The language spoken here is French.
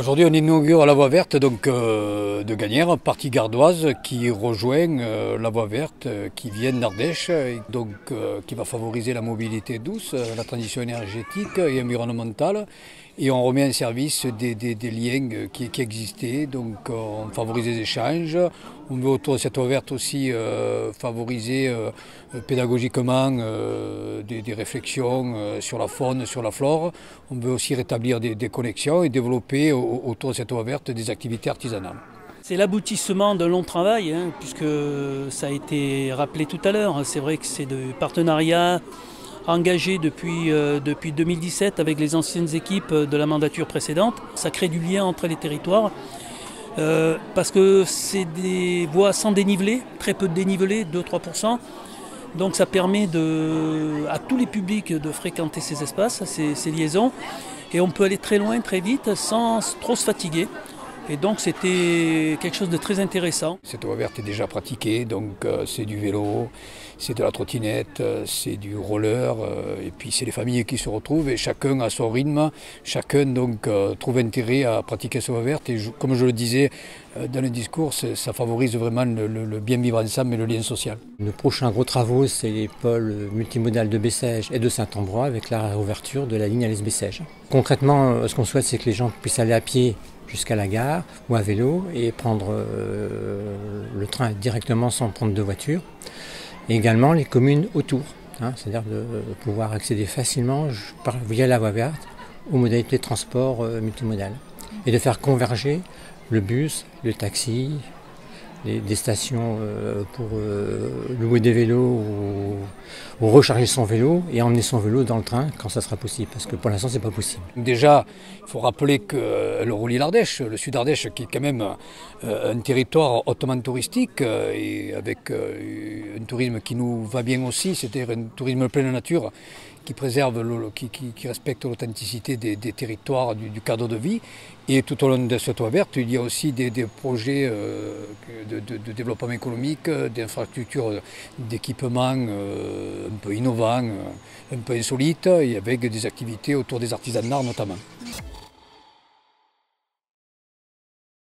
Aujourd'hui, on inaugure la voie verte de Gagnères, partie gardoise, qui rejoint la voie verte qui vient d'Ardèche, qui va favoriser la mobilité douce, la transition énergétique et environnementale. Et on remet en service des liens qui existaient, donc on favorise les échanges. On veut autour de cette voie verte aussi favoriser pédagogiquement des réflexions sur la faune, sur la flore. On veut aussi rétablir des connexions et développer autour de cette voie verte des activités artisanales. C'est l'aboutissement d'un long travail, puisque ça a été rappelé tout à l'heure. C'est vrai que c'est de partenariats engagés depuis 2017 avec les anciennes équipes de la mandature précédente. Ça crée du lien entre les territoires. Parce que c'est des voies sans dénivelé, très peu de dénivelé, 2-3%. Donc ça permet à tous les publics de fréquenter ces espaces, ces liaisons. Et on peut aller très loin, très vite, sans trop se fatiguer. Et donc c'était quelque chose de très intéressant. Cette voie verte est déjà pratiquée, donc c'est du vélo, c'est de la trottinette, c'est du roller, et puis c'est les familles qui se retrouvent et chacun a son rythme, chacun donc trouve intérêt à pratiquer cette voie verte. Et comme je le disais dans le discours, ça favorise vraiment le bien vivre ensemble et le lien social. Nos prochains gros travaux, c'est les pôles multimodales de Bessèges et de Saint-Ambrois avec la réouverture de la ligne Alès-Bessèges. Concrètement, ce qu'on souhaite, c'est que les gens puissent aller à pied jusqu'à la gare ou à vélo et prendre le train directement sans prendre de voiture. Et également les communes autour, c'est-à-dire de pouvoir accéder facilement via la voie verte aux modalités de transport multimodal et de faire converger le bus, le taxi, des stations pour louer des vélos ou recharger son vélo et emmener son vélo dans le train quand ça sera possible, parce que pour l'instant c'est pas possible. Déjà, il faut rappeler que le relie l'Ardèche, le sud d'Ardèche qui est quand même un territoire hautement touristique et avec un tourisme qui nous va bien aussi, c'est-à-dire un tourisme plein de nature qui préserve, qui respecte l'authenticité des territoires, du cadre de vie. Et tout au long de cette voie verte, il y a aussi des projets de développement économique, d'infrastructures, d'équipements un peu innovants, un peu insolites, et avec des activités autour des artisans d'art notamment.